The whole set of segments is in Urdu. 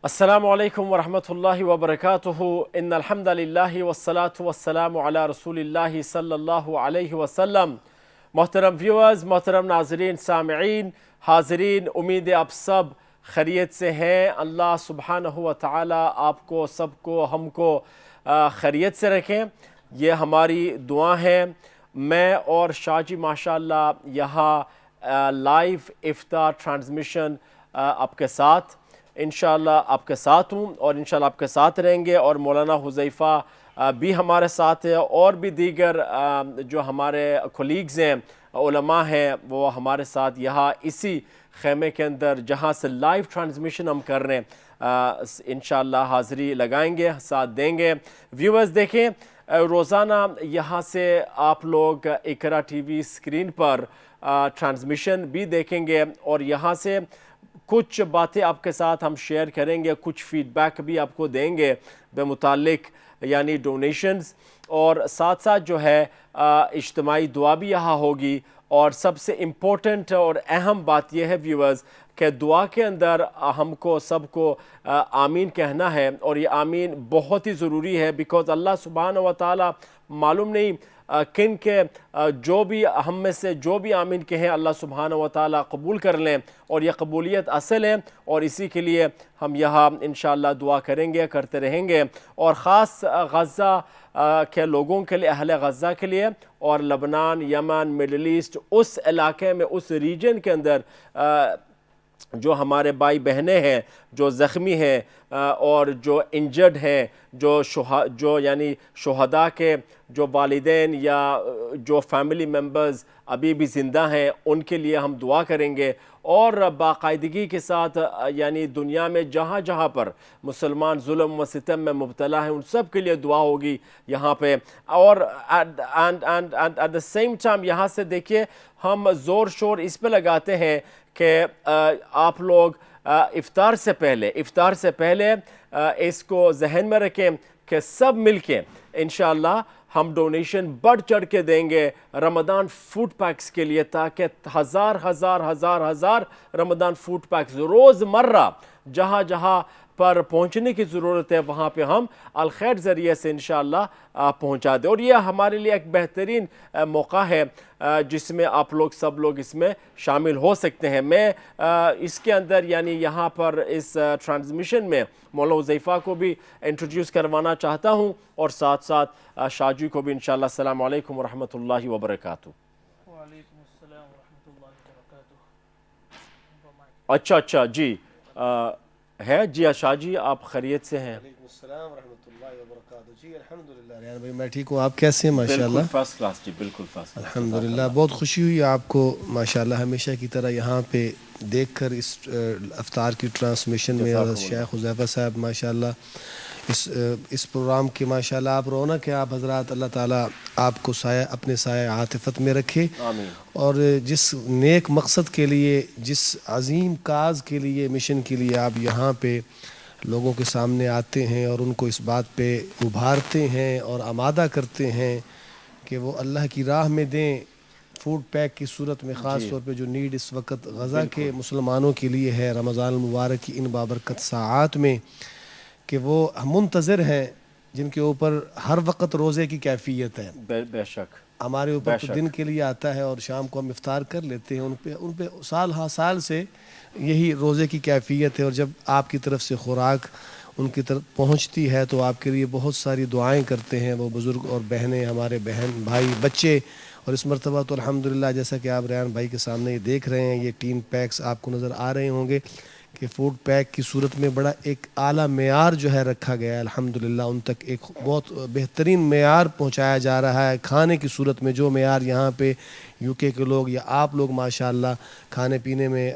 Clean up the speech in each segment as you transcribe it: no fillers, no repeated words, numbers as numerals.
السلام علیکم ورحمۃ اللہ وبرکاتہ ان الحمد للہ والصلاة والسلام علی رسول اللہ صلی اللہ علیہ وسلم۔ محترم ویورز، محترم ناظرین، سامعین، حاضرین، امید آپ سب خیریت سے ہیں۔ اللہ سبحانہ و تعالی آپ کو سب کو ہم کو خیریت سے رکھیں، یہ ہماری دعا ہے۔ میں اور شاہ جی ماشاءاللہ یہاں لائیو افطار ٹرانسمیشن آپ کے ساتھ انشاءاللہ آپ کے ساتھ ہوں اور انشاءاللہ آپ کے ساتھ رہیں گے، اور مولانا حذیفہ بھی ہمارے ساتھ ہے، اور بھی دیگر جو ہمارے کولیگز ہیں، علماء ہیں، وہ ہمارے ساتھ یہاں اسی خیمے کے اندر جہاں سے لائیو ٹرانسمیشن ہم کر رہے ہیں انشاءاللہ حاضری لگائیں گے، ساتھ دیں گے۔ ویورز دیکھیں، روزانہ یہاں سے آپ لوگ اقرا ٹی وی اسکرین پر ٹرانسمیشن بھی دیکھیں گے، اور یہاں سے کچھ باتیں آپ کے ساتھ ہم شیئر کریں گے، کچھ فیڈ بیک بھی آپ کو دیں گے بے متعلق یعنی ڈونیشنز، اور ساتھ ساتھ جو ہے اجتماعی دعا بھی یہاں ہوگی۔ اور سب سے امپورٹنٹ اور اہم بات یہ ہے ویورز کہ دعا کے اندر ہم کو سب کو آمین کہنا ہے، اور یہ آمین بہت ہی ضروری ہے، بیکاز اللہ سبحانہ و تعالی معلوم نہیں کن کے جو بھی ہم میں سے جو بھی آمین کہیں اللہ سبحانہ و تعالی قبول کر لیں، اور یہ قبولیت اصل ہے، اور اسی کے لیے ہم یہاں انشاءاللہ دعا کریں گے، کرتے رہیں گے، اور خاص غزہ کے لوگوں کے لیے، اہل غزہ کے لیے، اور لبنان، یمن، مڈل ایسٹ، اس علاقے میں، اس ریجن کے اندر جو ہمارے بھائی بہنیں ہیں جو زخمی ہیں اور جو انجرڈ ہیں، جو یعنی شہداء کے جو والدین یا جو فیملی ممبرز ابھی بھی زندہ ہیں، ان کے لیے ہم دعا کریں گے، اور باقاعدگی کے ساتھ یعنی دنیا میں جہاں جہاں پر مسلمان ظلم و ستم میں مبتلا ہیں ان سب کے لیے دعا ہوگی یہاں پہ۔ اور ایٹ دا سیم ٹائم یہاں سے دیکھیے ہم زور شور اس پہ لگاتے ہیں کہ آپ لوگ افطار سے پہلے اس کو ذہن میں رکھیں کہ سب مل کے انشاءاللہ ہم ڈونیشن بڑھ چڑھ کے دیں گے رمضان فوڈ پیکس کے لیے، تاکہ ہزار رمضان فوڈ پیکس روز مرہ جہاں جہاں پر پہنچنے کی ضرورت ہے وہاں پہ ہم الخیر ذریعے سے انشاءاللہ پہنچا دیں۔ اور یہ ہمارے لیے ایک بہترین موقع ہے جس میں آپ لوگ سب لوگ اس میں شامل ہو سکتے ہیں۔ میں اس کے اندر یعنی یہاں پر اس ٹرانسمیشن میں مولانا حذیفہ کو بھی انٹروڈیوس کروانا چاہتا ہوں، اور ساتھ ساتھ شاہ جی کو بھی انشاءاللہ۔ السلام علیکم ورحمۃ اللہ وبرکاتہ۔ وعلیکم السلام ورحمۃ اللہ وبرکاتہ۔ اچھا جی ہے جی شاہ جی، آپ خیریت سے ہیں؟ وعلیکم السلام ورحمۃ اللہ وبرکاتہ۔ جی الحمدللہ ریان بھائی میں ٹھیک ہوں، آپ کیسے ہیں؟ ماشاءاللہ بالکل فرسٹ کلاس جی، بالکل فرسٹ کلاس۔ الحمدللہ بہت خوشی ہوئی آپ کو ماشاءاللہ ہمیشہ کی طرح یہاں پہ دیکھ کر اس افطار کی ٹرانسمیشن میں، اور شیخ حذیفہ صاحب ماشاءاللہ اس پروگرام کی ماشاءاللہ آپ رونق ہیں۔ آپ حضرات اللہ تعالیٰ آپ کو سایہ اپنے سایہ عاطفت میں رکھے، آمین۔ اور جس نیک مقصد کے لیے، جس عظیم کاز کے لیے، مشن کے لیے آپ یہاں پہ لوگوں کے سامنے آتے ہیں اور ان کو اس بات پہ ابھارتے ہیں اور آمادہ کرتے ہیں کہ وہ اللہ کی راہ میں دیں فوڈ پیک کی صورت میں، خاص طور پہ جو نیڈ اس وقت غزہ کے مسلمانوں کے لیے ہے رمضان المبارک کی ان بابرکت ساعات میں، کہ وہ منتظر ہیں جن کے اوپر ہر وقت روزے کی کیفیت ہے۔ بے شک ہمارے اوپر تو دن کے لیے آتا ہے اور شام کو ہم افطار کر لیتے ہیں، ان پہ سال ہر سال سے یہی روزے کی کیفیت ہے، اور جب آپ کی طرف سے خوراک ان کی طرف پہنچتی ہے تو آپ کے لیے بہت ساری دعائیں کرتے ہیں وہ بزرگ اور بہنیں، ہمارے بہن بھائی بچے۔ اور اس مرتبہ تو الحمدللہ جیسا کہ آپ ریان بھائی کے سامنے یہ دیکھ رہے ہیں، یہ ٹین پیکس آپ کو نظر آ رہے ہوں گے کہ فوڈ پیک کی صورت میں بڑا ایک اعلیٰ معیار جو ہے رکھا گیا ہے، الحمدللہ ان تک ایک بہت بہترین معیار پہنچایا جا رہا ہے کھانے کی صورت میں۔ جو معیار یہاں پہ یو کے لوگ یا آپ لوگ ماشاءاللہ کھانے پینے میں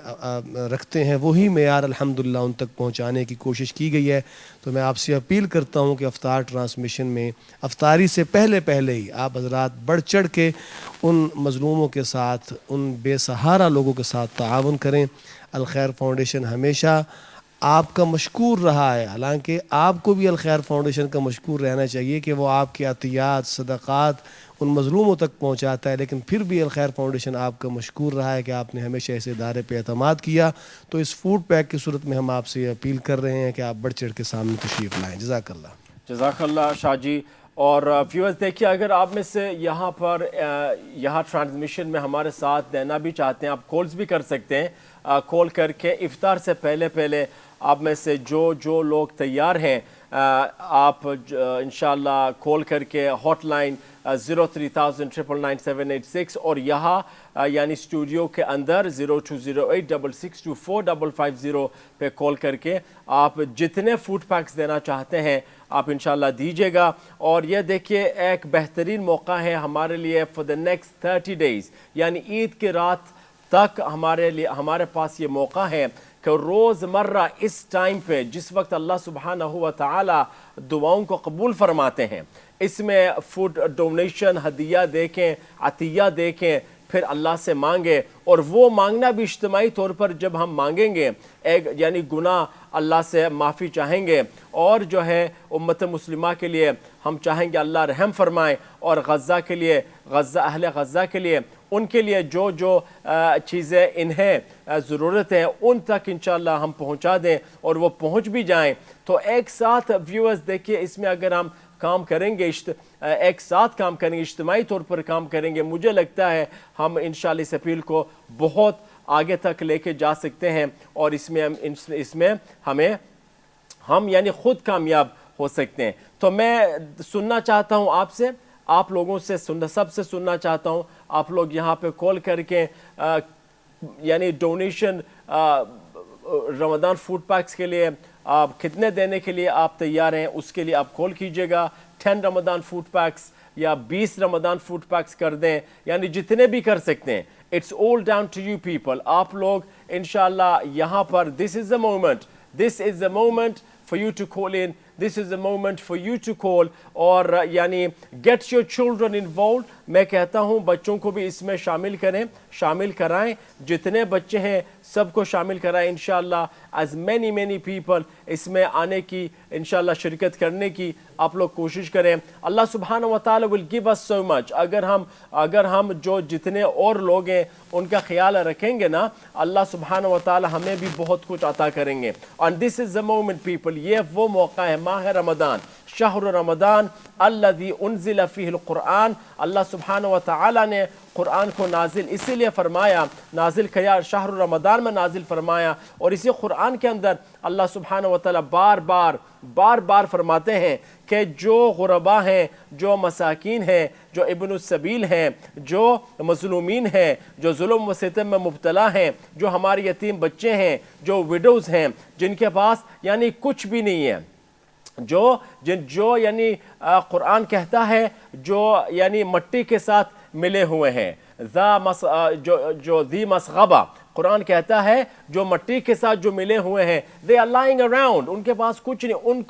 رکھتے ہیں، وہی معیار الحمدللہ ان تک پہنچانے کی کوشش کی گئی ہے۔ تو میں آپ سے اپیل کرتا ہوں کہ افطار ٹرانسمیشن میں افطاری سے پہلے ہی آپ حضرات بڑھ چڑھ کے ان مظلوموں کے ساتھ، ان بے سہارا لوگوں کے ساتھ تعاون کریں۔ الخیر فاؤنڈیشن ہمیشہ آپ کا مشکور رہا ہے. حالانکہ آپ کو بھی الخیر فاؤنڈیشن کا مشکور رہنا چاہیے کہ وہ آپ کے عطیات صدقات ان مظلوموں تک پہنچاتا ہے, لیکن پھر بھی الخیر فاؤنڈیشن آپ کا مشکور رہا ہے کہ آپ نے ہمیشہ اس ادارے پہ اعتماد کیا. تو اس فوڈ پیک کی صورت میں ہم آپ سے یہ اپیل کر رہے ہیں کہ آپ بڑھ چڑھ کے سامنے تشریف لائیں. جزاک اللہ. جزاک اللہ شاہ جی. اور ویورز دیکھیے, اگر آپ میں سے یہاں پر یہاں ٹرانسمیشن میں ہمارے ساتھ دینا بھی چاہتے ہیں, آپ کالز بھی کر سکتے ہیں. کال کر کے افطار سے پہلے آپ میں سے جو لوگ تیار ہیں, آپ انشاءاللہ کال کر کے ہاٹ لائن 03,999,786 اور یہاں یعنی اسٹوڈیو کے اندر 020866245550 پہ کال کر کے آپ جتنے فوڈ پیکس دینا چاہتے ہیں آپ انشاءاللہ دیجیے گا. اور یہ دیکھیے ایک بہترین موقع ہے ہمارے لیے فور دا نیکسٹ 30 days, یعنی عید کی رات تک ہمارے پاس یہ موقع ہے کہ روز مرہ اس ٹائم پہ جس وقت اللہ سبحانہ و تعالی دعاؤں کو قبول فرماتے ہیں, اس میں فوڈ ڈونیشن ہدیہ دیکھیں, عطیہ دیکھیں, پھر اللہ سے مانگے. اور وہ مانگنا بھی اجتماعی طور پر جب ہم مانگیں گے یعنی گناہ اللہ سے معافی چاہیں گے, اور جو ہے امت مسلمہ کے لیے ہم چاہیں گے اللہ رحم فرمائے, اور غزہ کے لیے اہل غزہ کے لیے ان کے لیے جو چیزیں انہیں ضرورت ہے ان تک انشاءاللہ ہم پہنچا دیں, اور وہ پہنچ بھی جائیں. تو ایک ساتھ ویورز دیکھیے اس میں اگر ہم کام کریں گے, ایک ساتھ کام کریں گے, اجتماعی طور پر کام کریں گے, مجھے لگتا ہے ہم انشاءاللہ اس اپیل کو بہت آگے تک لے کے جا سکتے ہیں, اور اس میں ہم یعنی خود کامیاب ہو سکتے ہیں. تو میں سننا چاہتا ہوں آپ لوگوں سے سب سے سننا چاہتا ہوں, آپ لوگ یہاں پہ کال کر کے یعنی ڈونیشن رمضان فوڈ پیکس کے لیے آپ کتنے دینے کے لیے آپ تیار ہیں, اس کے لیے آپ کال کیجئے گا. 10 رمضان فوڈ پیکس یا 20 رمضان فوڈ پیکس کر دیں, یعنی جتنے بھی کر سکتے ہیں. It's all down to you people. آپ لوگ انشاءاللہ یہاں پر this is the moment for you to call in. This is the moment for you to call, اور یعنی get your children involved. میں کہتا ہوں بچوں کو بھی اس میں شامل کرائیں, جتنے بچے ہیں سب کو شامل کرائیں انشاءاللہ. as many people اس میں آنے کی انشاءاللہ شرکت کرنے کی آپ لوگ کوشش کریں. اللہ سبحانہ و تعالی will give us so much. اگر ہم جو جتنے اور لوگ ہیں ان کا خیال رکھیں گے نا, اللہ سبحانہ و تعالی ہمیں بھی بہت کچھ عطا کریں گے. and this is the moment people. یہ وہ موقع ہے, ماہ رمضان, شہر رمضان الذی انزل فیہ القرآن. اللہ سبحانہ و تعالی نے قرآن کو اسی لیے نازل کیا شہر رمضان میں نازل فرمایا, اور اسی قرآن کے اندر اللہ سبحانہ و تعالی بار بار فرماتے ہیں کہ جو غربا ہیں, جو مساکین ہیں, جو ابن السبیل ہیں, جو مظلومین ہیں, جو ظلم و ستم میں مبتلا ہیں, جو ہمارے یتیم بچے ہیں, جو ویڈوز ہیں, جن کے پاس یعنی کچھ بھی نہیں ہے, جو یعنی قرآن کہتا ہے جو یعنی مٹی کے ساتھ ملے ہوئے ہیں, جو ذی مسغبہ, قرآن کہتا ہے جو مٹی کے ساتھ جو ملے ہوئے ہیں, they are lying around, ان کے پاس کچھ نہیں, ان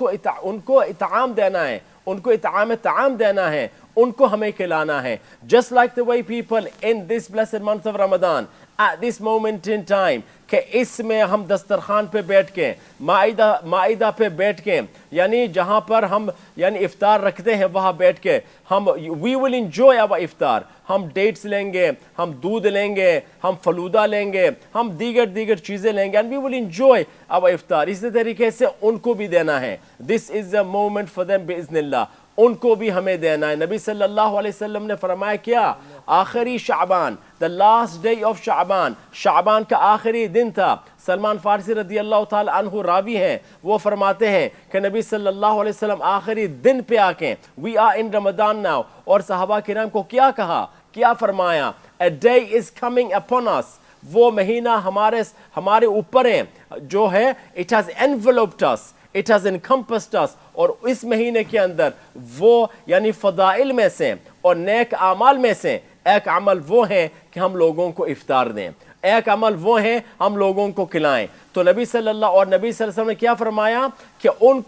کو اطعام دینا ہے, ان کو طعام دینا ہے, ان کو ہمیں کھلانا ہے. just like the way people in this blessed month of Ramadan at this moment in time, کہ اس میں ہم دسترخوان پہ بیٹھ کے مائدہ پہ بیٹھ کے یعنی جہاں پر ہم یعنی افطار رکھتے ہیں وہاں بیٹھ کے ہم we will enjoy our افطار. ہم ڈیٹس لیں گے, ہم دودھ لیں گے, ہم فلودہ لیں گے, ہم دیگر چیزیں لیں گے, and we will enjoy our افطار. اسی طریقے سے ان کو بھی دینا ہے. this is the moment for them بإذن اللہ, ان کو بھی ہمیں دینا ہے. نبی صلی اللہ علیہ وسلم نے فرمایا کیا, آخری شعبان, the last day of شعبان کا آخری دن تھا. سلمان فارسی رضی اللہ تعالی عنہ راوی ہیں, وہ فرماتے ہیں کہ نبی صلی اللہ علیہ وسلم آخری دن پہ آکے we are in Ramadan now, اور صحابہ کرام کو کیا کہا, کیا فرمایا, a day is coming upon us. وہ مہینہ ہمارے اوپر ہے جو ہے it has enveloped us, it has encompassed us. اور اس مہینے کے اندر وہ یعنی فضائل میں سے اور نیک اعمال میں سے ایک عمل وہ ہے کہ ہم لوگوں کو افطار دیں, ایک عمل وہ ہے ہم لوگوں کو کھلائیں. تو نبی صلی اللہ علیہ وسلم نے کیا فرمایا کہ ان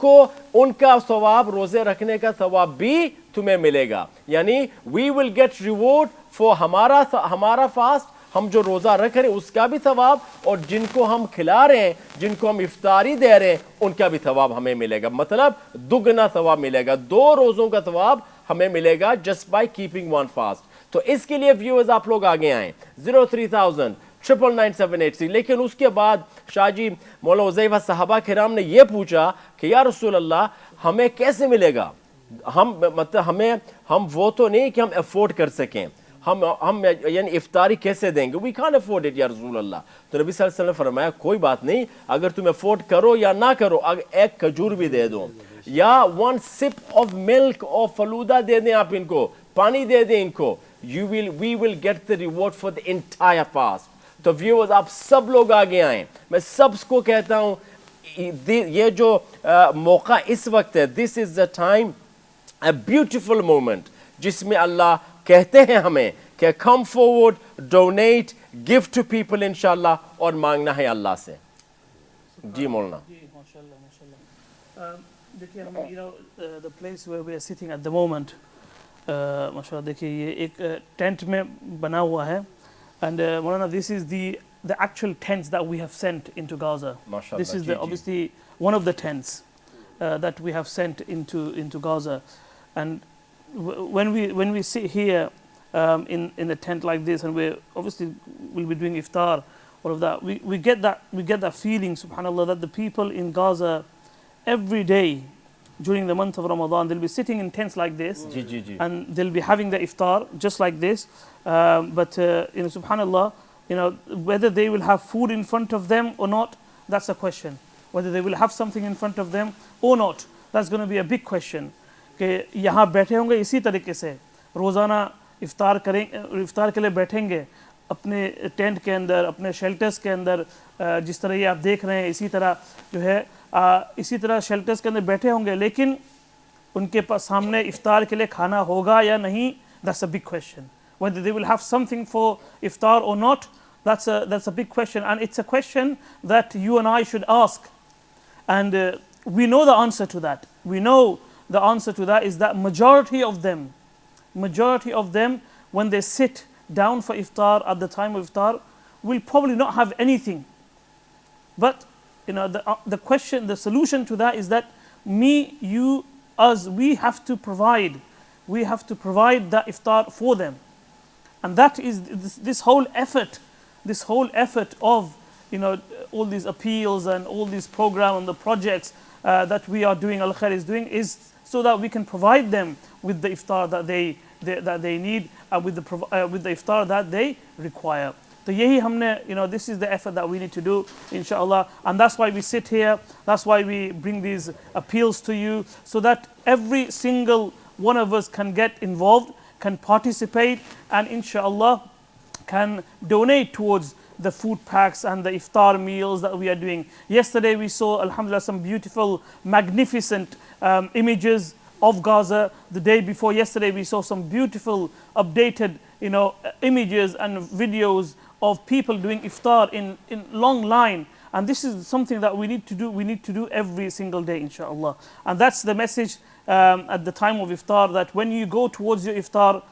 کا ثواب, روزے رکھنے کا ثواب بھی تمہیں ملے گا. یعنی we will get reward for ہمارا فاسٹ, ہم جو روزہ رکھ رہے ہیں اس کا بھی ثواب, اور جن کو ہم کھلا رہے ہیں, جن کو ہم افطاری دے رہے ہیں, ان کا بھی ثواب ہمیں ملے گا. مطلب دگنا ثواب ملے گا, 2 روزوں کا ثواب ہمیں ملے گا جسٹ بائی کیپنگ 1 فاسٹ. تو اس کے لیے ویورز آپ لوگ آگے آئیں 03,999,783. لیکن اس کے بعد شاہ جی مولانا حذیفہ صحابہ کرام نے یہ پوچھا کہ یا رسول اللہ ہمیں کیسے ملے گا, ہم وہ تو نہیں کہ ہم افورڈ کر سکیں, ہم یعنی افطاری کیسے دیں گے, وی کانٹ افورڈ اٹ یا رسول اللہ. تو نبی صلی اللہ علیہ وسلم نے فرمایا کوئی بات نہیں, اگر تم افورڈ کرو یا نہ کرو, ایک کھجور بھی دے دو یا 1 سپ آف ملک اور فلودہ دے دیں, آپ ان کو پانی دے دیں ان کو, we will get the reward for the entire fast. تو ویورز آپ سب لوگ آگے آئیں, میں سب کو کہتا ہوں یہ جو موقع اس وقت ہے, this is the time, a beautiful moment, جس میں اللہ کہتے ہیں ہمیں کہ come forward, donate, give to people انشاءاللہ, اور مانگنا ہے اللہ سے. جی مولانا. جی ماشاء اللہ ماشاء اللہ. دیکھیے ہم the place where we are sitting at the moment, ماشاء اللہ دیکھیے یہ ایک ٹینٹ میں بنا ہوا ہے, and Maulana this is the actual tents that we have sent into Gaza. This is obviously one of the tents that we have sent into Gaza. And when we sit here in a tent like this, and we obviously will be doing iftar, all of that, we get that feeling, subhanallah, that the people in Gaza every day during the month of Ramadan, they'll be sitting in tents like this, and they'll be having the iftar just like this. But subhanallah, whether they will have food in front of them or not, that's a question. Whether they will have something in front of them or not, that's going to be a big question. کہ یہاں بیٹھے ہوں گے اسی طریقے سے روزانہ افطار کے لیے بیٹھیں گے اپنے ٹینٹ کے اندر, اپنے شیلٹرز کے اندر, جس طرح یہ آپ دیکھ رہے ہیں اسی طرح جو ہے اسی طرح شیلٹرز کے اندر بیٹھے ہوں گے, لیکن ان کے پاس سامنے افطار کے لیے کھانا ہوگا یا نہیں, that's a big question. Whether they will have something for iftar or not, that's a big question, and it's a question that you and I should ask. And we know the answer to that. We know the answer to that is that majority of them, when they sit down for iftar at the time of iftar, will probably not have anything. But the question, the solution to that is that me, you, us, we have to provide that iftar for them. And that is this whole effort of all these appeals and all these programs and the projects that we are doing, Al Khair is doing, is so that we can provide them with the iftar that they need, with the iftar that they require. So yahi humne, this is the effort that we need to do, inshallah, and that's why we sit here, that's why we bring these appeals to you, so that every single one of us can get involved, can participate, and inshallah can donate towards the food packs and the iftar meals that we are doing. Yesterday we saw, alhamdulillah, some beautiful, magnificent images of Gaza. The day before yesterday we saw some beautiful, updated images and videos of people doing iftar in long line. And this is something that we need to do every single day, inshallah. And that's the message at the time of iftar, that when you go towards your iftar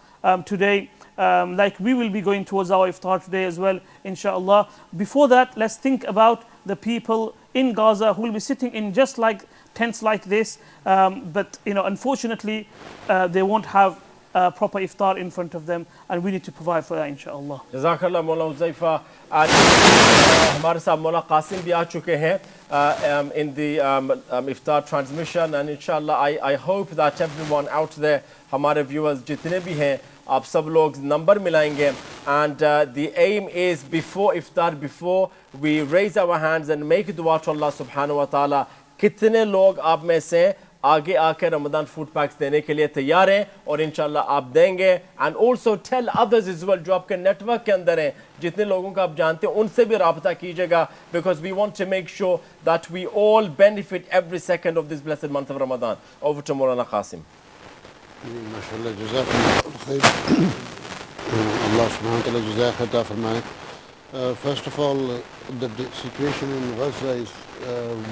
today, like we will be going towards our iftar today as well, inshallah. Before that, let's think about the people in Gaza who will be sitting in just like tents like this, but unfortunately they won't have proper iftar in front of them, and we need to provide for that, inshallah. جزاک اللہ مولانا حذیفہ. آج ہمارے ساتھ مولانا قاسم بھی آ چکے ہیں in the iftar transmission, and inshallah I hope that everyone out there, ہمارے viewers جتنے بھی ہیں, آپ سب لوگ نمبر ملائیں گے, and the aim is before iftar, before we raise our hands and make dua to Allah subhanahu wa ta'ala, کتنے لوگ آپ میں سے آگے آ کے رمضان فوڈ پیکس دینے کے لیے تیار ہیں, اور انشاءاللہ آپ دیں گے. and also tell others as well, جو آپ کے نیٹ ورک کے اندر ہیں, جتنے لوگوں کو آپ جانتے ہیں ان سے بھی رابطہ کیجئے گا, because we want to make sure that we all benefit every second of this blessed month of Ramadan. Over to Maulana Qasim. MashaAllah, Jazakallah khair. Allah subhanahu wa ta'ala jazak khata farmaye. First of all, the situation in Gaza is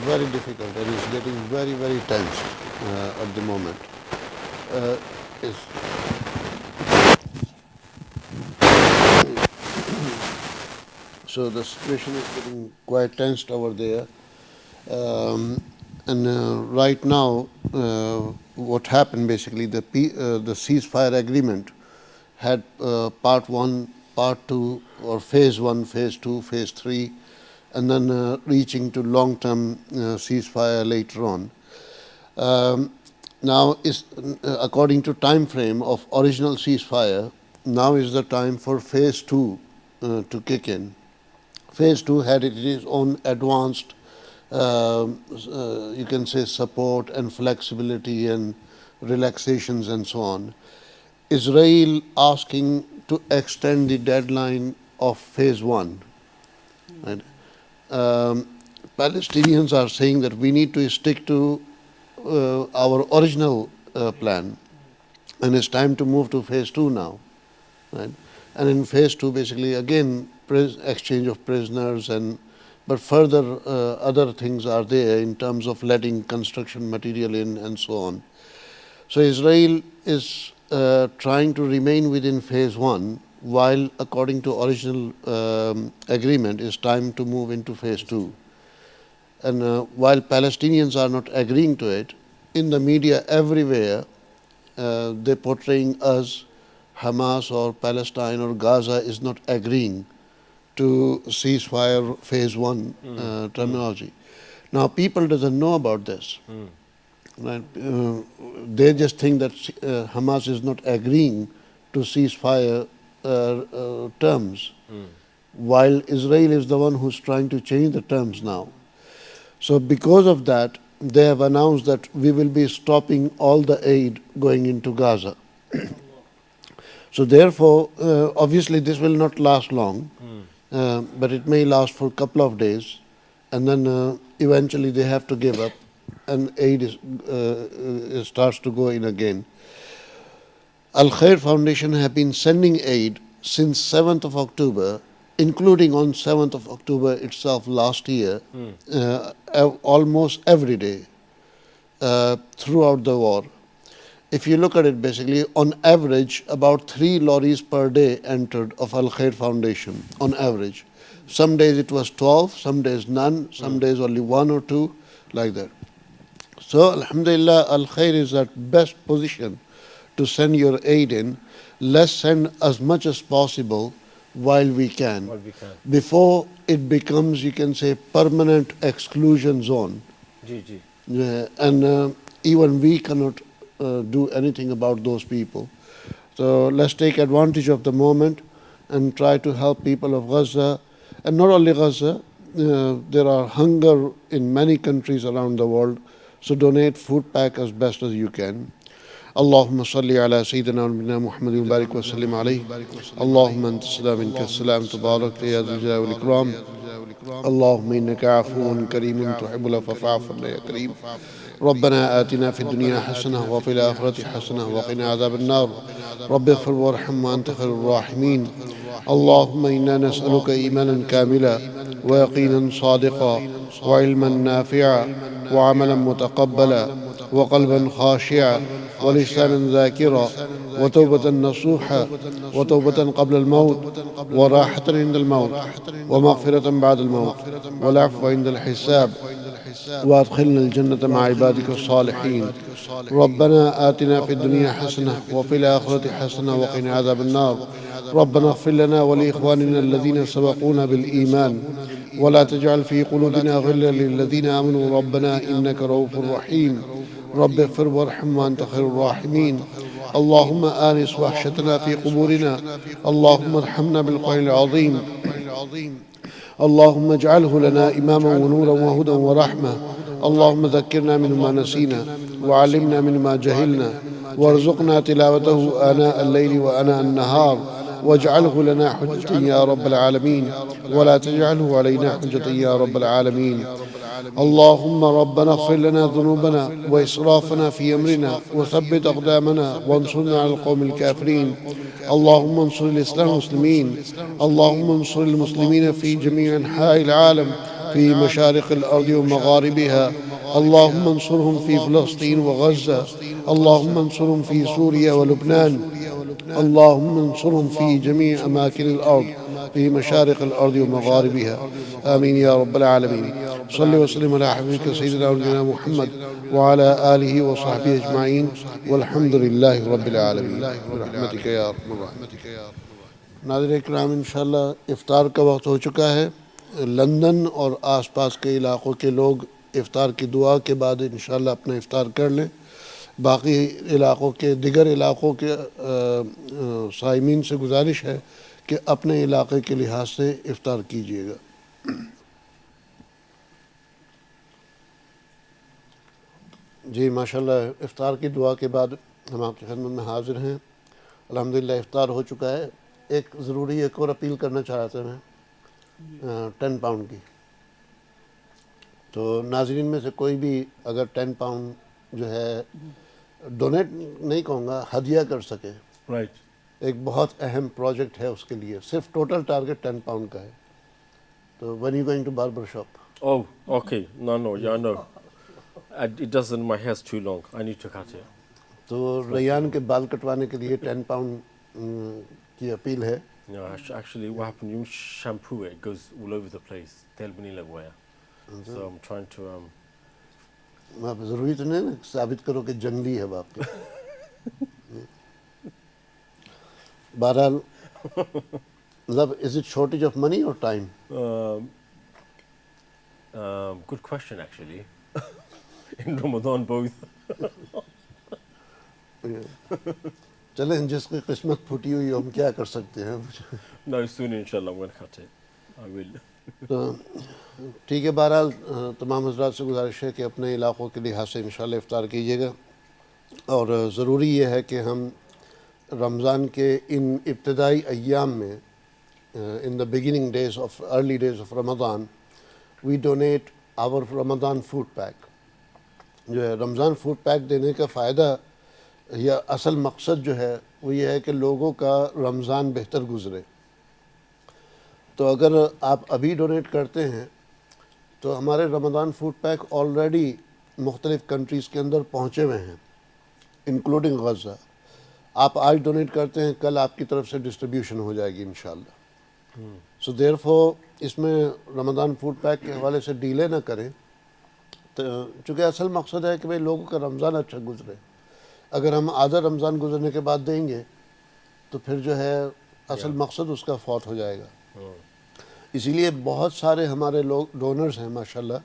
very difficult, and it's getting very, very tense at the moment. So the situation is getting quite tensed over there. And right now, what happened basically, the ceasefire agreement had part 1, part 2, or phase 1, phase 2, phase 3, and then reaching to long-term ceasefire later on. Now, according to time frame of original ceasefire, now is the time for phase 2 to kick in. Phase 2 had its own advanced, you can say, support and flexibility and relaxations and so on. Israel asking to extend the deadline of phase 1. Right? Palestinians are saying that we need to stick to our original plan, and it's time to move to phase 2 now. Right? And in phase 2, basically, again, exchange of prisoners, but further other things are there in terms of letting construction material in and so on. So Israel is trying to remain within phase 1, while according to original agreement, it's time to move into phase 2. And while Palestinians are not agreeing to it, in the media everywhere, they're portraying us, Hamas or Palestine or Gaza, is not agreeing to ceasefire phase 1 terminology. Now, people doesn't know about this. Right? They just think that Hamas is not agreeing to ceasefire terms, while Israel is the one who's trying to change the terms now. So because of that, they have announced that we will be stopping all the aid going into Gaza. So therefore, obviously this will not last long, but it may last for a couple of days, and then eventually they have to give up, and aid starts to go in again. Al Khair Foundation have been sending aid since 7th of October, including on 7th of October itself last year, almost every day throughout the war. If you look at it, basically, on average, about 3 lorries per day entered of Al Khair Foundation, on average. Some days it was 12, some days none, some days only 1 or 2, like that. So, alhamdulillah, Al Khair is at best position to send your aid in. Let's send as much as possible while we can. Before it becomes, you can say, permanent exclusion zone. And even we cannot do anything about those people. So let's take advantage of the moment and try to help people of Gaza. And not only Gaza, there are hunger in many countries around the world. So donate food pack as best as you can. اللهم صل على سيدنا ونبينا محمد وبارك وسلم عليه. اللهم أنت السلام منك السلام تبارك يا ذا الجلال والإكرام. اللهم إنك عفو كريم تحب العفو فاعف عنا يا كريم. ربنا آتنا في الدنيا حسنة وفي الآخرة حسنة وقنا عذاب النار. رب اغفر وارحم وأنت خير الراحمين. اللهم إنا نسألك إيمانا كاملا ويقينا صادقا وعلما نافعا وعملا متقبلا وقلبا خاشعا ولسانا ذاكرا وتوبة نصوحا وتوبة قبل الموت وراحة عند الموت ومغفرة بعد الموت والعفو عند الحساب وادخلنا الجنة مع عبادك الصالحين. ربنا آتنا في الدنيا حسنة وفي الآخرة حسنة وقنا عذاب النار. ربنا اغفر لنا ولإخواننا الذين سبقونا بالإيمان ولا تجعل في قلوبنا غلا للذين آمنوا ربنا إنك رؤوف رحيم. رب اغفر وارحم وأنت خير الراحمين. اللهم آنس وحشتنا في قبورنا. اللهم ارحمنا بالقرآن العظيم. اللهم اجعله لنا إماما ونورا وهدى ورحمة. اللهم ذكرنا منه ما نسينا وعلمنا منه ما جهلنا وارزقنا تلاوته آناء الليل وآناء النهار واجعله لنا حجة يا رب العالمين ولا تجعله علينا حجة يا رب العالمين. اللهم ربنا اغفر لنا ذنوبنا وإسرافنا في أمرنا وثبت أقدامنا وانصرنا على القوم الكافرين. اللهم انصر الإسلام والمسلمين. اللهم انصر المسلمين في جميع أنحاء العالم في مشارق الأرض ومغاربها. اللهم انصرهم في فلسطين وغزة. اللهم انصرهم في سوريا ولبنان. اللهم انصرهم في جميع أماكن الأرض في مشارق الأرض ومغاربها آمين يا رب العالمين. صل وسلم على حبيبك سيدنا ونبينا محمد وعلى آله وصحبه أجمعين والحمد لله رب العالمين برحمتك يا أرحم الراحمين. ناظرین اکرام، انشاءاللہ افطار کا وقت ہو چکا ہے. لندن اور آس پاس کے علاقوں کے لوگ افطار کی دعا کے بعد انشاءاللہ اپنا افطار کر لیں. باقی علاقوں کے دیگر علاقوں کے صائمین سے گزارش ہے کہ اپنے علاقے کے لحاظ سے افطار کیجیے گا. جی ماشاءاللہ، افطار کی دعا کے بعد ہم آپ کی خدمت میں حاضر ہیں. الحمدللہ افطار ہو چکا ہے. ایک ضروری ایک اور اپیل کرنا چاہ رہا تھا میں 10 پاؤنڈ کی. تو ناظرین میں سے کوئی بھی اگر 10 پاؤنڈ جو ہے ڈونیٹ نہیں کہوں گا، ہدیہ کر سکے. Right. ایک بہت اہم پروجیکٹ ہے اس کے لیے. صرف ٹوٹل ٹارگٹ 10 پاؤنڈ کا ہے. تو when you going to barber shop? Oh, okay. No, yeah, no. It doesn't, my hair's too long. I need to cut it. تو ریان کے بال کٹوانے کے لیے 10 پاؤنڈ کی اپیل ہے. No, actually, what happened, you shampoo it, it goes all over the place. تیل بھی نہیں لگوایا. So I'm trying to... آپ ضروری تو نہیں نا ثابت کرو کہ جنگلی ہے باپ کے. بہرحال مطلب is it shortage of money or time? Good question, actually. In Ramadan, both. چلیں جس کی قسمت پھوٹی ہوئی ہم کیا کر سکتے ہیں. No, soon, inshallah, I'm going to cut it. I will. تو ٹھیک ہے. بہرحال تمام حضرات سے گزارش ہے کہ اپنے علاقوں کے لحاظ سے انشاءاللہ افطار کیجیے گا. اور ضروری یہ ہے کہ ہم رمضان کے ان ابتدائی ایام میں in the beginning days of early days of Ramadan we donate our Ramadan food pack. جو ہے رمضان فوڈ پیک دینے کا فائدہ یا اصل مقصد جو ہے وہ یہ ہے کہ لوگوں کا رمضان بہتر گزرے. تو اگر آپ ابھی ڈونیٹ کرتے ہیں تو ہمارے رمضان فوڈ پیک آلریڈی مختلف کنٹریز کے اندر پہنچے ہوئے ہیں انکلوڈنگ غزہ. آپ آج ڈونیٹ کرتے ہیں، کل آپ کی طرف سے ڈسٹریبیوشن ہو جائے گی انشاءاللہ. سو دیر فور اس میں رمضان فوڈ پیک کے حوالے سے ڈیلے نہ کریں. تو چونکہ اصل مقصد ہے کہ بھئی لوگوں کا رمضان اچھا گزرے. اگر ہم آدھا رمضان گزرنے کے بعد دیں گے تو پھر جو ہے اصل مقصد اس کا فوت ہو جائے گا. اسی لیے بہت سارے ہمارے لوگ ڈونرز ہیں ماشاءاللہ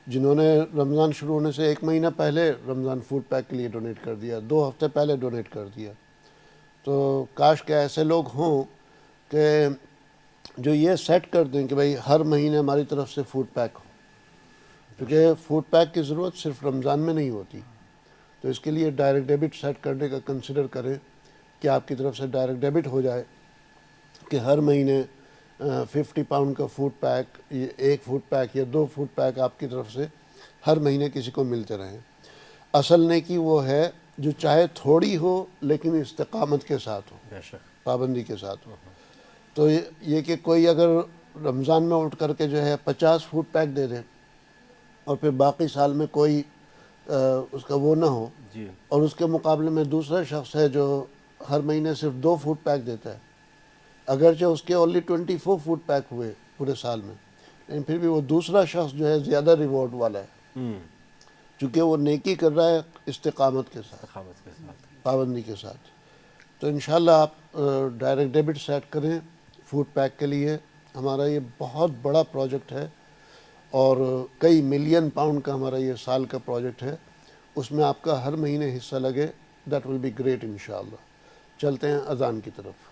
جنہوں نے رمضان شروع ہونے سے 1 مہینہ پہلے رمضان فوڈ پیک کے لیے ڈونیٹ کر دیا، 2 ہفتے پہلے ڈونیٹ کر دیا. تو کاش کہ ایسے لوگ ہوں کہ جو یہ سیٹ کر دیں کہ بھئی ہر مہینے ہماری طرف سے فوڈ پیک ہو. کیونکہ فوڈ پیک کی ضرورت صرف رمضان میں نہیں ہوتی. تو اس کے لیے ڈائریکٹ ڈیبٹ سیٹ کرنے کا کنسیڈر کریں کہ آپ کی طرف سے ڈائریکٹ ڈیبٹ ہو جائے کہ ہر مہینے 50 پاؤنڈ کا فوڈ پیک، 1 فوڈ پیک یا 2 فوڈ پیک آپ کی طرف سے ہر مہینے کسی کو ملتے رہیں. اصل نیکی وہ ہے جو چاہے تھوڑی ہو لیکن استقامت کے ساتھ ہو، پابندی کے ساتھ ہو. تو یہ کہ کوئی اگر رمضان میں اٹھ کر کے جو ہے 50 فوڈ پیک دے دے اور پھر باقی سال میں کوئی اس کا وہ نہ ہو، اور اس کے مقابلے میں دوسرا شخص ہے جو ہر مہینے صرف 2 فوڈ پیک دیتا ہے، اگرچہ اس کے اونلی 24 فوڈ پیک ہوئے پورے سال میں، لیکن پھر بھی وہ دوسرا شخص جو ہے زیادہ ریوارڈ والا ہے چونکہ وہ نیکی کر رہا ہے استقامت کے ساتھ، پابندی کے ساتھ. تو انشاءاللہ آپ ڈائریکٹ ڈیبٹ سیٹ کریں فوڈ پیک کے لیے. ہمارا یہ بہت بڑا پروجیکٹ ہے اور کئی ملین پاؤنڈ کا ہمارا یہ سال کا پروجیکٹ ہے. اس میں آپ کا ہر مہینے حصہ لگے، دیٹ ول بی گریٹ انشاءاللہ. چلتے ہیں اذان کی طرف.